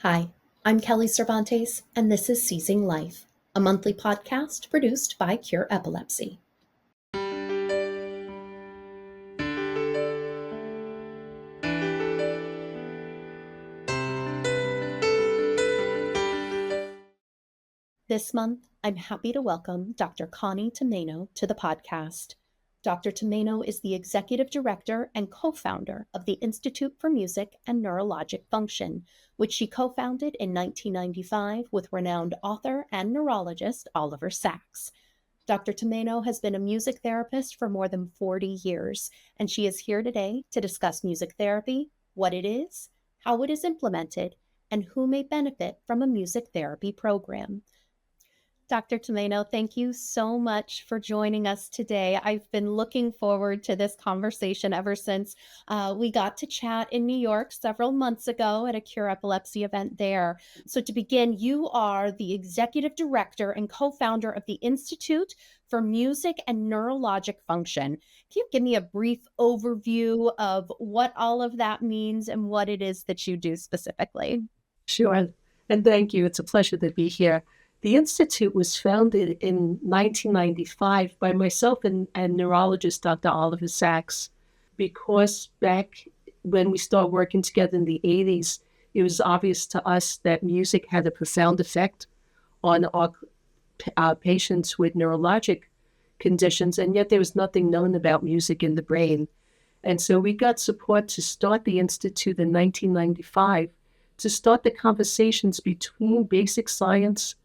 Hi, I'm Kelly Cervantes, and this is Seizing Life, a monthly podcast produced by Cure Epilepsy. This month, I'm happy to welcome Dr. Connie Tomaino to the podcast. Dr. Tomaino is the executive director and co-founder of the Institute for Music and Neurologic Function, which she co-founded in 1995 with renowned author and neurologist Oliver Sachs. Dr. Tomaino has been a music therapist for more than 40 years, and she is here today to discuss music therapy, what it is, how it is implemented, and who may benefit from a music therapy program. Dr. Tomaino, thank you so much for joining us today. I've been looking forward to this conversation ever since we got to chat in New York several months ago at a Cure Epilepsy event there. So to begin, you are the executive director and co-founder of the Institute for Music and Neurologic Function. Can you give me a brief overview of what all of that means and what it is that you do specifically? Sure. And thank you. It's a pleasure to be here. The Institute was founded in 1995 by myself and neurologist Dr. Oliver Sachs, because back when we started working together in the 80s, it was obvious to us that music had a profound effect on our patients with neurologic conditions, and yet there was nothing known about music in the brain. And so we got support to start the Institute in 1995 to start the conversations between basic science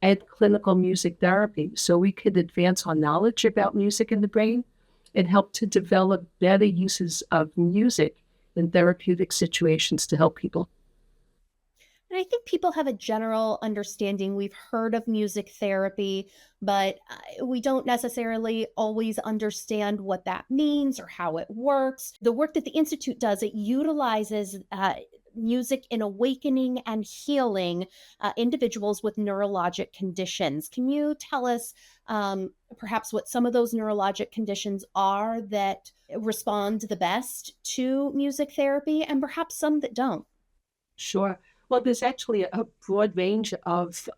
and clinical music therapy, so we could advance our knowledge about music in the brain and help to develop better uses of music in therapeutic situations to help people. And I think people have a general understanding. We've heard of music therapy, but we don't necessarily always understand what that means or how it works. The work that the Institute does, it utilizes music in awakening and healing individuals with neurologic conditions. Can you tell us perhaps what some of those neurologic conditions are that respond the best to music therapy and perhaps some that don't? Sure. Well, there's actually a broad range of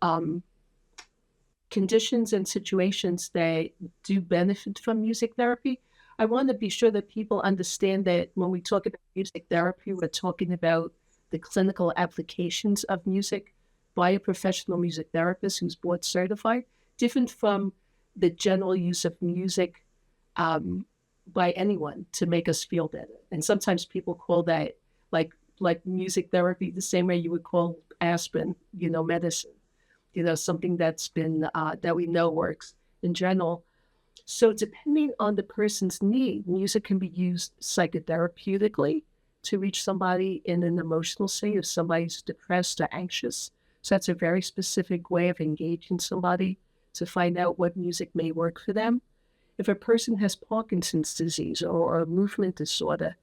conditions and situations that do benefit from music therapy. I want to be sure that people understand that when we talk about music therapy, we're talking about the clinical applications of music by a professional music therapist who's board certified, different from the general use of music by anyone to make us feel better. And sometimes people call that like music therapy the same way you would call aspirin, medicine, something that's been that we know works in general. So depending on the person's need, music can be used psychotherapeutically to reach somebody in an emotional state if somebody's depressed or anxious. So that's a very specific way of engaging somebody to find out what music may work for them. If a person has Parkinson's disease or a movement disorder,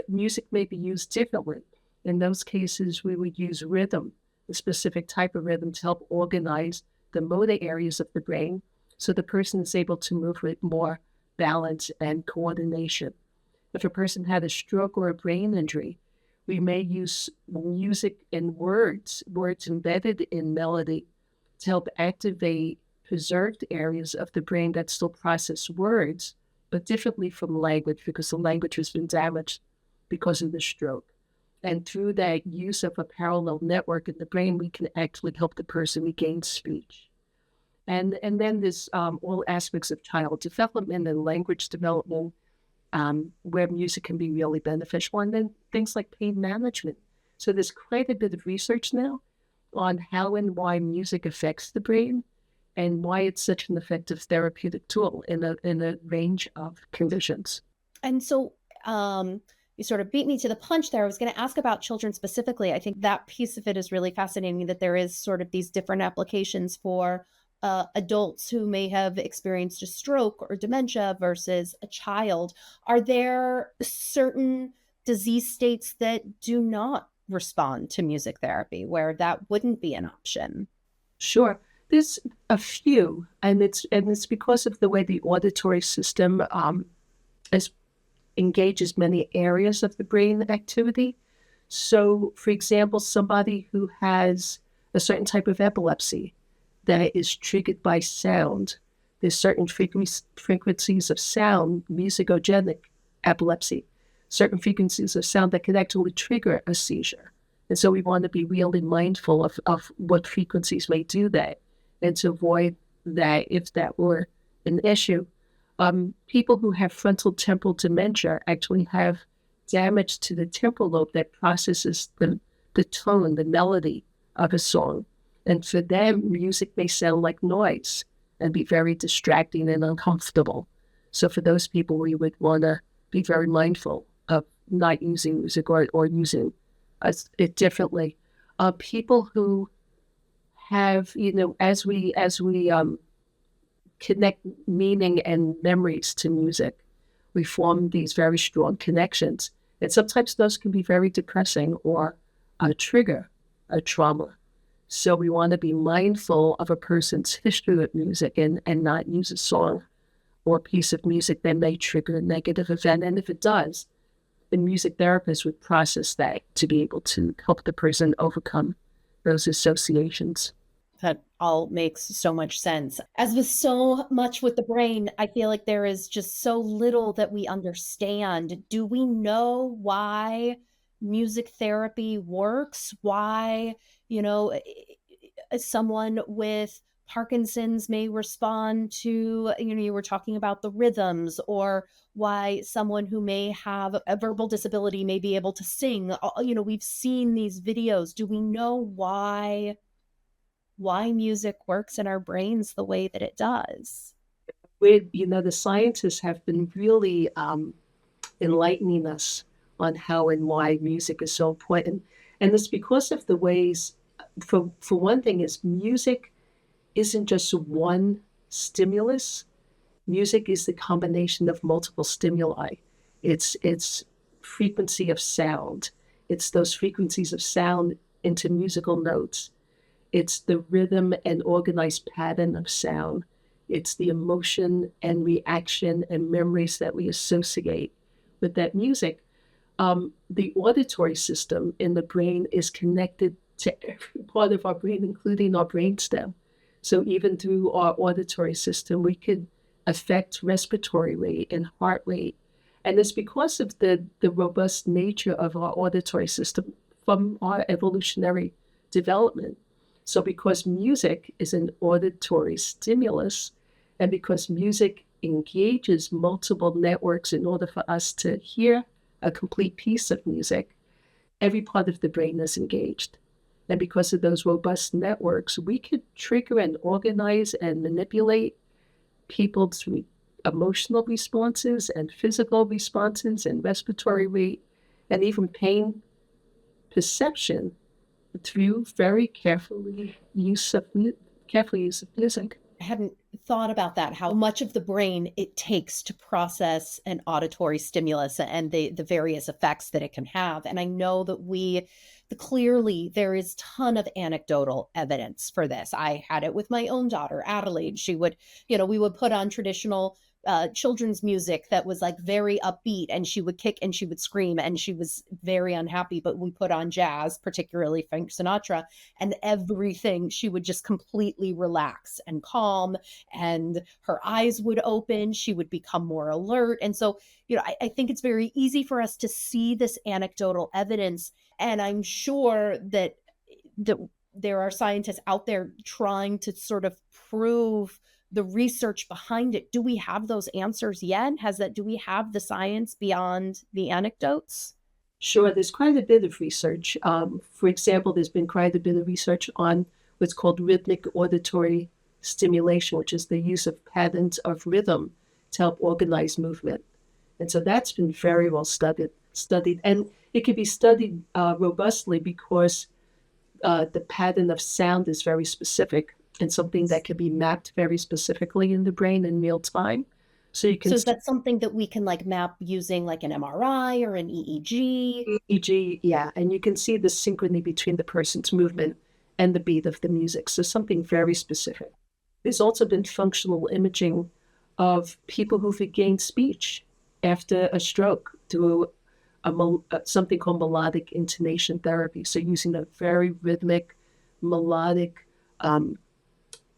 music may be used differently. In those cases, we would use rhythm, a specific type of rhythm, to help organize the motor areas of the brain so the person is able to move with more balance and coordination. If a person had a stroke or a brain injury, we may use music and words embedded in melody to help activate preserved areas of the brain that still process words, but differently from language because the language has been damaged because of the stroke. And through that use of a parallel network in the brain, we can actually help the person regain speech. And then there's all aspects of child development and language development, where music can be really beneficial. And then things like pain management. So there's quite a bit of research now on how and why music affects the brain and why it's such an effective therapeutic tool in a range of conditions. And so you sort of beat me to the punch there. I was going to ask about children specifically. I think that piece of it is really fascinating, that there is sort of these different applications for adults who may have experienced a stroke or dementia versus a child. Are there certain disease states that do not respond to music therapy where that wouldn't be an option? Sure. There's a few, and it's because of the way the auditory system engages many areas of the brain activity. So, for example, somebody who has a certain type of epilepsy that is triggered by sound, there's certain frequencies of sound, musicogenic epilepsy, certain frequencies of sound that can actually trigger a seizure. And so we want to be really mindful of what frequencies may do that and to avoid that if that were an issue. People who have frontal temporal dementia actually have damage to the temporal lobe that processes the tone, the melody of a song. And for them, music may sound like noise and be very distracting and uncomfortable. So for those people, we would want to be very mindful of not using music or using it differently. People who have, as we connect meaning and memories to music, we form these very strong connections. And sometimes those can be very depressing or trigger a trauma. So we want to be mindful of a person's history with music and not use a song or piece of music that may trigger a negative event. And if it does, the music therapist would process that to be able to help the person overcome those associations. That all makes so much sense. As with so much with the brain, I feel like there is just so little that we understand. Do we know why music therapy works? Why, someone with Parkinson's may respond to, you were talking about the rhythms, or why someone who may have a verbal disability may be able to sing. We've seen these videos. Do we know why music works in our brains the way that it does? The scientists have been really enlightening us on how and why music is so important. And it's because of the ways, for one thing, is music isn't just one stimulus. Music is the combination of multiple stimuli. It's frequency of sound. It's those frequencies of sound into musical notes. It's the rhythm and organized pattern of sound. It's the emotion and reaction and memories that we associate with that music. The auditory system in the brain is connected to every part of our brain, including our brainstem. So even through our auditory system, we could affect respiratory rate and heart rate. And it's because of the robust nature of our auditory system from our evolutionary development. So because music is an auditory stimulus, and because music engages multiple networks in order for us to hear a complete piece of music, every part of the brain is engaged. And because of those robust networks, we could trigger and organize and manipulate people's emotional responses and physical responses and respiratory rate and even pain perception through very careful use of music. I hadn't thought about that, how much of the brain it takes to process an auditory stimulus and the various effects that it can have. And I know that clearly there is ton of anecdotal evidence for this. I had it with my own daughter, Adelaide. She would, we would put on traditional children's music that was like very upbeat, and she would kick and she would scream and she was very unhappy. But we put on jazz, particularly Frank Sinatra, and everything, she would just completely relax and calm, and her eyes would open. She would become more alert. And so, I think it's very easy for us to see this anecdotal evidence. And I'm sure that there are scientists out there trying to sort of prove the research behind it. Do we have those answers yet? Do we have the science beyond the anecdotes? Sure, there's quite a bit of research. For example, there's been quite a bit of research on what's called rhythmic auditory stimulation, which is the use of patterns of rhythm to help organize movement. And so that's been very well studied. And it can be studied robustly because the pattern of sound is very specific and something that can be mapped very specifically in the brain in real time. So is that something that we can map using an MRI or an EEG? EEG, yeah. And you can see the synchrony between the person's movement and the beat of the music. So something very specific. There's also been functional imaging of people who've regained speech after a stroke through something called melodic intonation therapy. So using a very rhythmic, melodic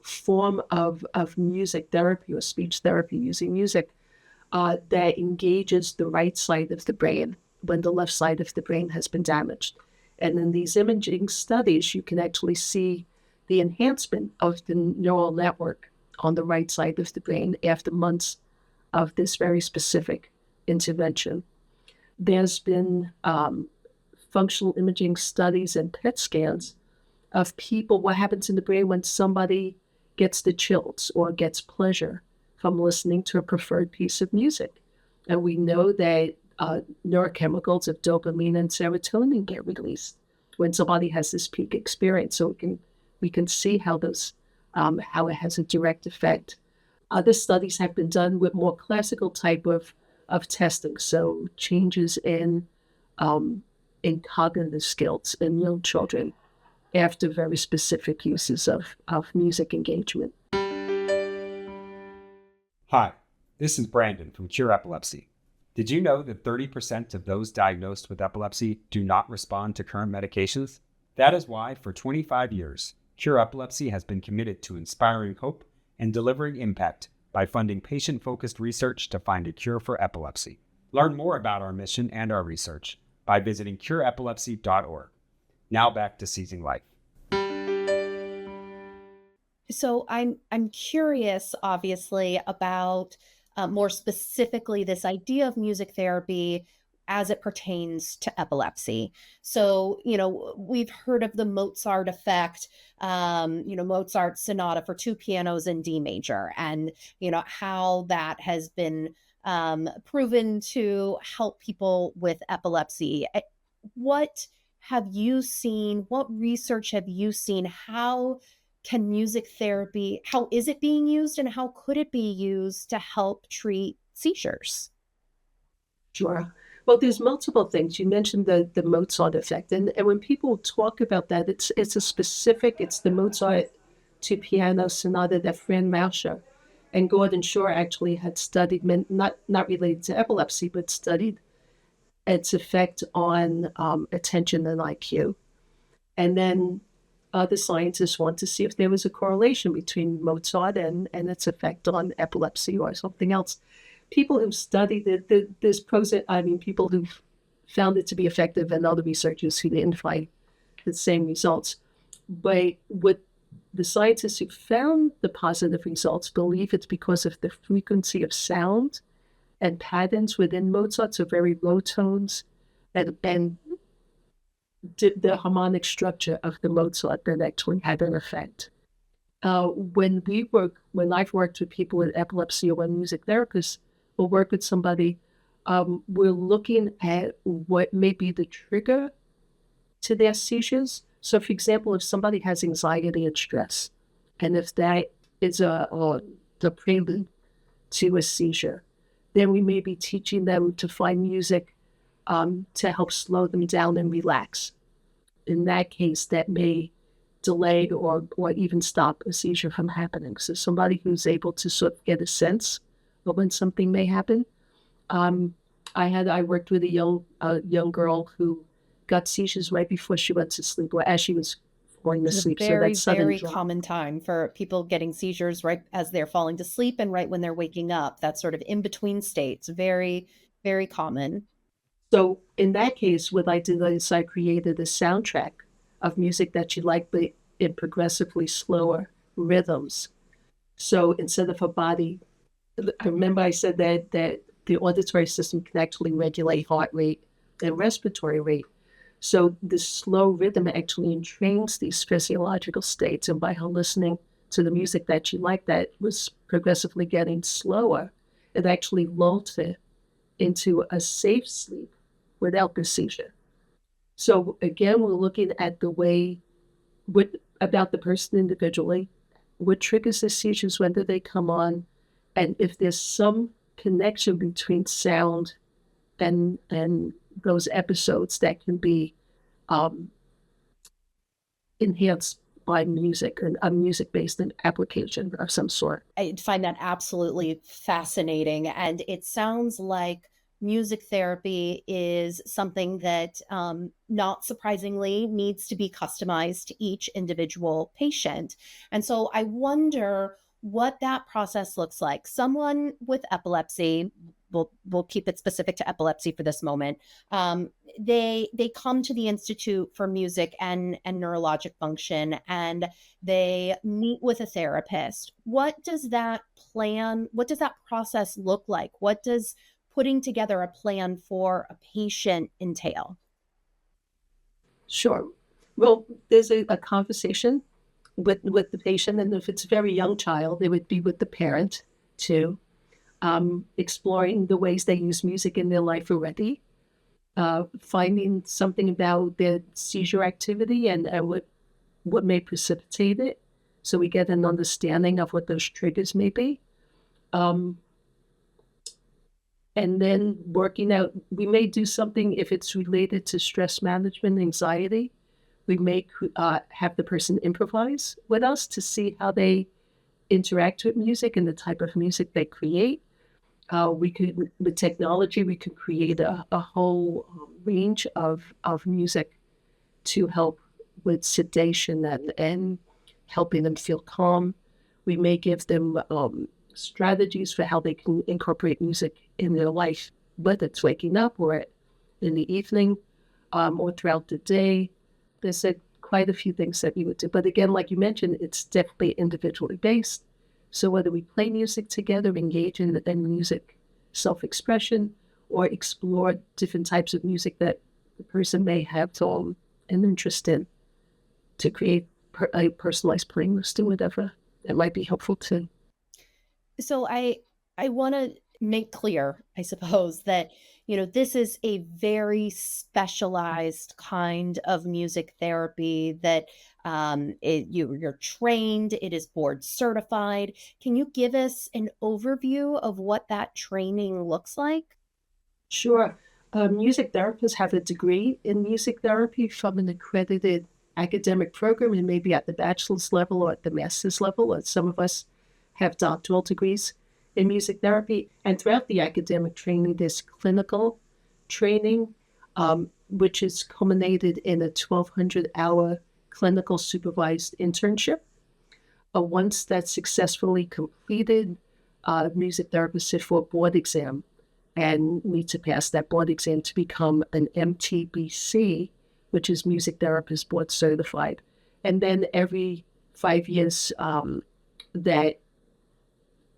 form of music therapy or speech therapy using music that engages the right side of the brain when the left side of the brain has been damaged. And in these imaging studies, you can actually see the enhancement of the neural network on the right side of the brain after months of this very specific intervention. There's been functional imaging studies and PET scans of people, what happens in the brain when somebody gets the chills or gets pleasure from listening to a preferred piece of music. And we know that neurochemicals of dopamine and serotonin get released when somebody has this peak experience. So we can see how how it has a direct effect. Other studies have been done with more classical type of testing. So changes in cognitive skills in young children after very specific uses of music engagement. Hi, this is Brandon from Cure Epilepsy. Did you know that 30% of those diagnosed with epilepsy do not respond to current medications? That is why, for 25 years, Cure Epilepsy has been committed to inspiring hope and delivering impact by funding patient-focused research to find a cure for epilepsy. Learn more about our mission and our research by visiting cureepilepsy.org. Now back to Seizing Life. So I'm curious, obviously, about more specifically this idea of music therapy as it pertains to epilepsy. So, we've heard of the Mozart effect, Mozart's sonata for two pianos in D major, and, how that has been proven to help people with epilepsy. What have you seen? What research have you seen? How can music therapy, how is it being used, and how could it be used to help treat seizures? Sure. Well, there's multiple things. You mentioned the Mozart effect. And when people talk about that, it's the Mozart two piano sonata that Fran Mauscher and Gordon Shore actually had studied, not related to epilepsy, but studied its effect on attention and IQ. And then other scientists want to see if there was a correlation between Mozart and its effect on epilepsy or something else. People who've studied it, there's people who've found it to be effective and other researchers who didn't find the same results. But what the scientists who found the positive results believe it's because of the frequency of sound and patterns within Mozart, so very low tones and the harmonic structure of the Mozart that actually had an effect. When I've worked with people with epilepsy or when music therapists will work with somebody, we're looking at what may be the trigger to their seizures. So, for example, if somebody has anxiety and stress, and if that is the prelude to a seizure, then we may be teaching them to find music to help slow them down and relax. In that case, that may delay or even stop a seizure from happening. So somebody who's able to sort of get a sense of when something may happen. I worked with a young girl who got seizures right before she went to sleep or as she was going to sleep. So that's very common time for people getting seizures right as they're falling to sleep and right when they're waking up. That sort of in between states, very, very common. So in that case, what I did is I created a soundtrack of music that she liked, but in progressively slower rhythms. So instead of her body, I remember I said that the auditory system can actually regulate heart rate and respiratory rate. So the slow rhythm actually entrains these physiological states. And by her listening to the music that she liked that was progressively getting slower, it actually lulled her into a safe sleep without the seizure. So again, we're looking at about the person individually, what triggers the seizures, when do they come on, and if there's some connection between sound and those episodes that can be enhanced by music and a music-based application of some sort. I find that absolutely fascinating. And it sounds like music therapy is something that, not surprisingly, needs to be customized to each individual patient. And so I wonder what that process looks like. Someone with epilepsy, we'll keep it specific to epilepsy for this moment. They come to the Institute for Music and Neurologic Function, and they meet with a therapist. What does that process look like? What does putting together a plan for a patient entail? Sure. Well, there's a conversation with the patient, and if it's a very young child, it would be with the parent too, exploring the ways they use music in their life already, finding something about their seizure activity and what may precipitate it, so we get an understanding of what those triggers may be. And then working out, we may do something if it's related to stress management, anxiety. We may have the person improvise with us to see how they interact with music and the type of music they create. With technology, we could create a whole range of music to help with sedation and helping them feel calm. We may give them strategies for how they can incorporate music in their life, whether it's waking up or in the evening or throughout the day. There's quite a few things that we would do. But again, like you mentioned, it's definitely individually based. So whether we play music together, engage in music self-expression, or explore different types of music that the person may have an interest in to create a personalized playlist or whatever, that might be helpful too. So I want to make clear, I suppose, that this is a very specialized kind of music therapy that you're trained. It is board certified. Can you give us an overview of what that training looks like? Sure. Music therapists have a degree in music therapy from an accredited academic program, and maybe at the bachelor's level or at the master's level, and some of us have doctoral degrees in music therapy. And throughout the academic training, there's clinical training, which is culminated in a 1,200-hour clinical supervised internship. Once that's successfully completed, music therapists sit for a board exam and need to pass that board exam to become an MTBC, which is Music Therapist Board Certified. And then every 5 years, that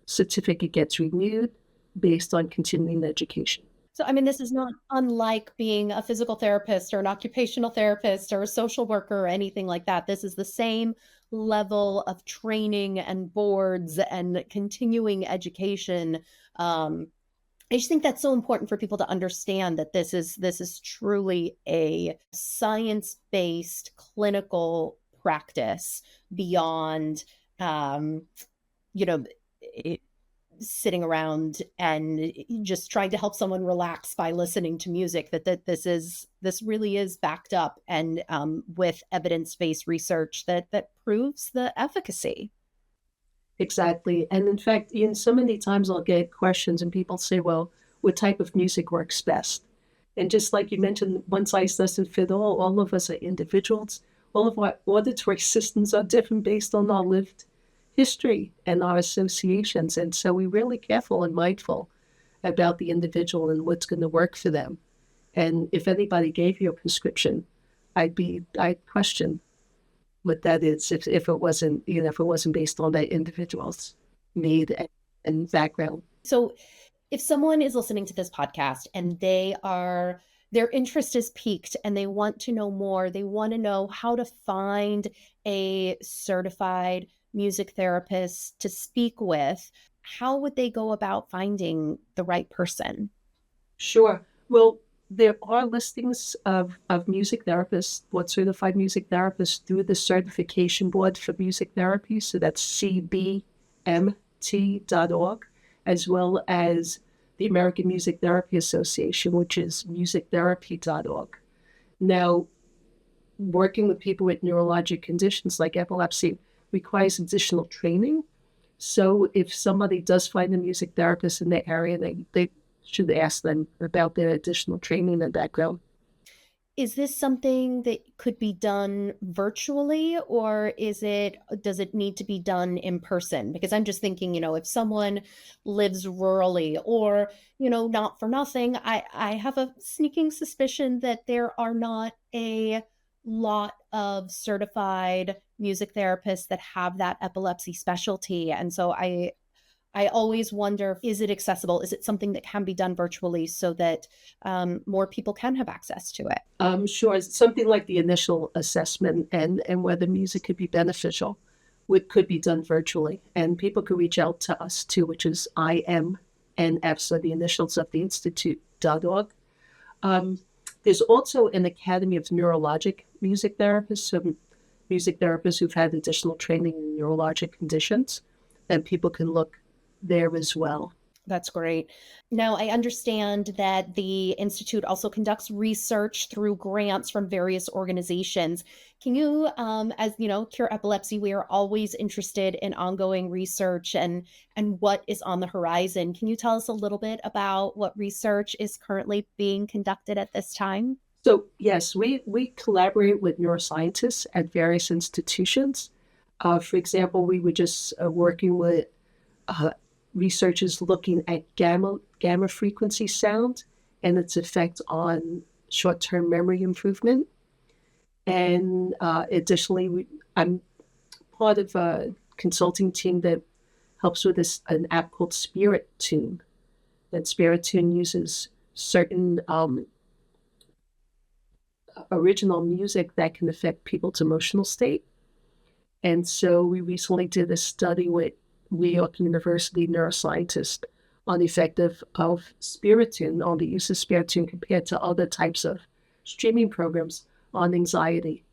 certificate gets renewed based on continuing education. So, I mean, this is not unlike being a physical therapist or an occupational therapist or a social worker or anything like that. This is the same level of training and boards and continuing education. I just think that's so important for people to understand that this is truly a science-based clinical practice beyond, sitting around and just trying to help someone relax by listening to music. This really is backed up and with evidence-based research that proves the efficacy. Exactly. And in fact, Ian, so many times I'll get questions and people say, well, what type of music works best? And just like you mentioned, one size doesn't fit all of us are individuals. All of our auditory systems are different based on our lived history and our associations. And so we're really careful and mindful about the individual and what's going to work for them. And if anybody gave you a prescription, I'd question what that is if it wasn't based on that individual's need and background. So if someone is listening to this podcast and their interest is piqued and they want to know more, they want to know how to find a certified music therapist to speak with, how would they go about finding the right person? Sure. Well, there are listings of music therapists, board certified music therapists through the Certification Board for Music Therapy. So that's cbmt.org, as well as the American Music Therapy Association, which is musictherapy.org. Now, working with people with neurologic conditions like epilepsy requires additional training. So if somebody does find a music therapist in their area, they should ask them about their additional training and background. Is this something that could be done virtually, or does it need to be done in person? Because I'm just thinking, if someone lives rurally or, not for nothing, I have a sneaking suspicion that there are not a lot of certified music therapists that have that epilepsy specialty. And so I always wonder, is it accessible? Is it something that can be done virtually so that more people can have access to it? Sure. Something like the initial assessment and whether music could be beneficial could be done virtually. And people could reach out to us too, which is IMNF, so the initials of the institute.org. There's also an Academy of Neurologic Music Therapists, so music therapists who've had additional training in neurologic conditions, and people can look there as well. That's great. Now, I understand that the Institute also conducts research through grants from various organizations. Can you, as you know, Cure Epilepsy, we are always interested in ongoing research and what is on the horizon. Can you tell us a little bit about what research is currently being conducted at this time? So, yes, we collaborate with neuroscientists at various institutions. For example, we were just working with researchers looking at gamma frequency sound and its effect on short-term memory improvement. And additionally, I'm part of a consulting team that helps with an app called Spirit Tune. That Spirit Tune uses certain original music that can affect people's emotional state. And so we recently did a study with New York University neuroscientists on the effect of Spiritune, on the use of Spiritune compared to other types of streaming programs on anxiety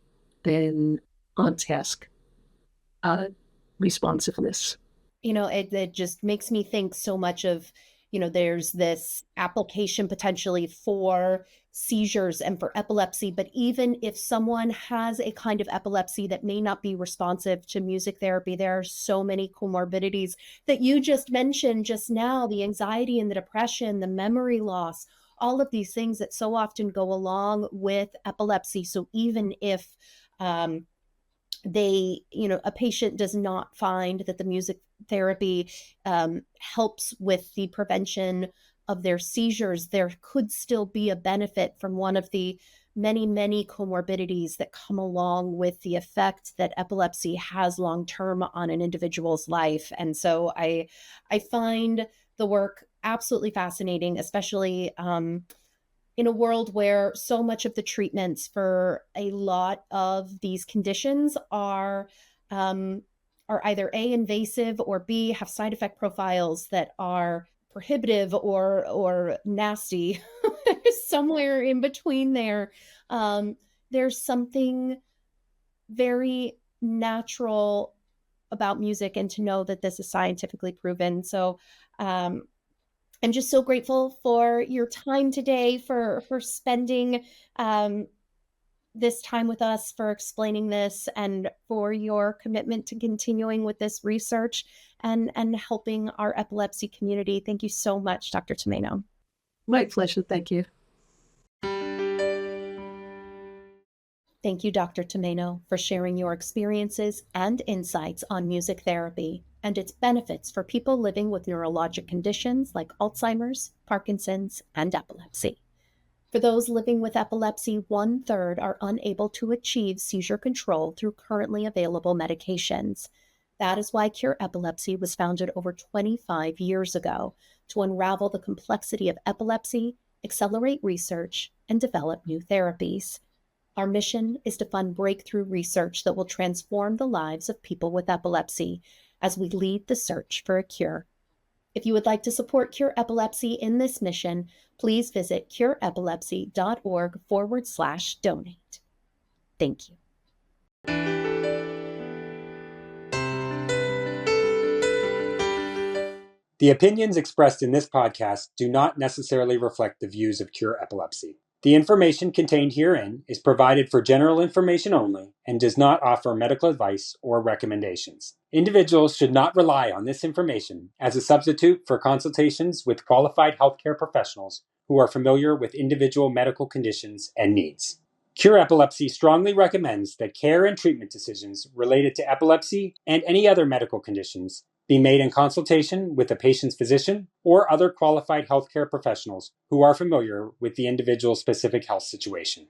and on task responsiveness. It just makes me think so much of, there's this application potentially for seizures and for epilepsy, but even if someone has a kind of epilepsy that may not be responsive to music therapy, there are so many comorbidities that you just mentioned just now, the anxiety and the depression, the memory loss, all of these things that so often go along with epilepsy. So even if a patient does not find that the music therapy helps with the prevention of their seizures, there could still be a benefit from one of the many, many comorbidities that come along with the effect that epilepsy has long-term on an individual's life. And so I find the work absolutely fascinating, especially in a world where so much of the treatments for a lot of these conditions are either A, invasive, or B, have side effect profiles that are prohibitive or nasty. Somewhere in between there. There's something very natural about music, and to know that this is scientifically proven. So I'm just so grateful for your time today, for spending this time with us, for explaining this, and for your commitment to continuing with this research and helping our epilepsy community. Thank you so much, Dr. Tomaino. My pleasure. Thank you. Thank you, Dr. Tomaino, for sharing your experiences and insights on music therapy and its benefits for people living with neurologic conditions like Alzheimer's, Parkinson's, and epilepsy. For those living with epilepsy, 1/3 are unable to achieve seizure control through currently available medications. That is why Cure Epilepsy was founded over 25 years ago, to unravel the complexity of epilepsy, accelerate research, and develop new therapies. Our mission is to fund breakthrough research that will transform the lives of people with epilepsy as we lead the search for a cure. If you would like to support Cure Epilepsy in this mission, please visit cureepilepsy.org/donate. Thank you. The opinions expressed in this podcast do not necessarily reflect the views of Cure Epilepsy. The information contained herein is provided for general information only and does not offer medical advice or recommendations. Individuals should not rely on this information as a substitute for consultations with qualified healthcare professionals who are familiar with individual medical conditions and needs. Cure Epilepsy strongly recommends that care and treatment decisions related to epilepsy and any other medical conditions be made in consultation with the patient's physician or other qualified healthcare professionals who are familiar with the individual's specific health situation.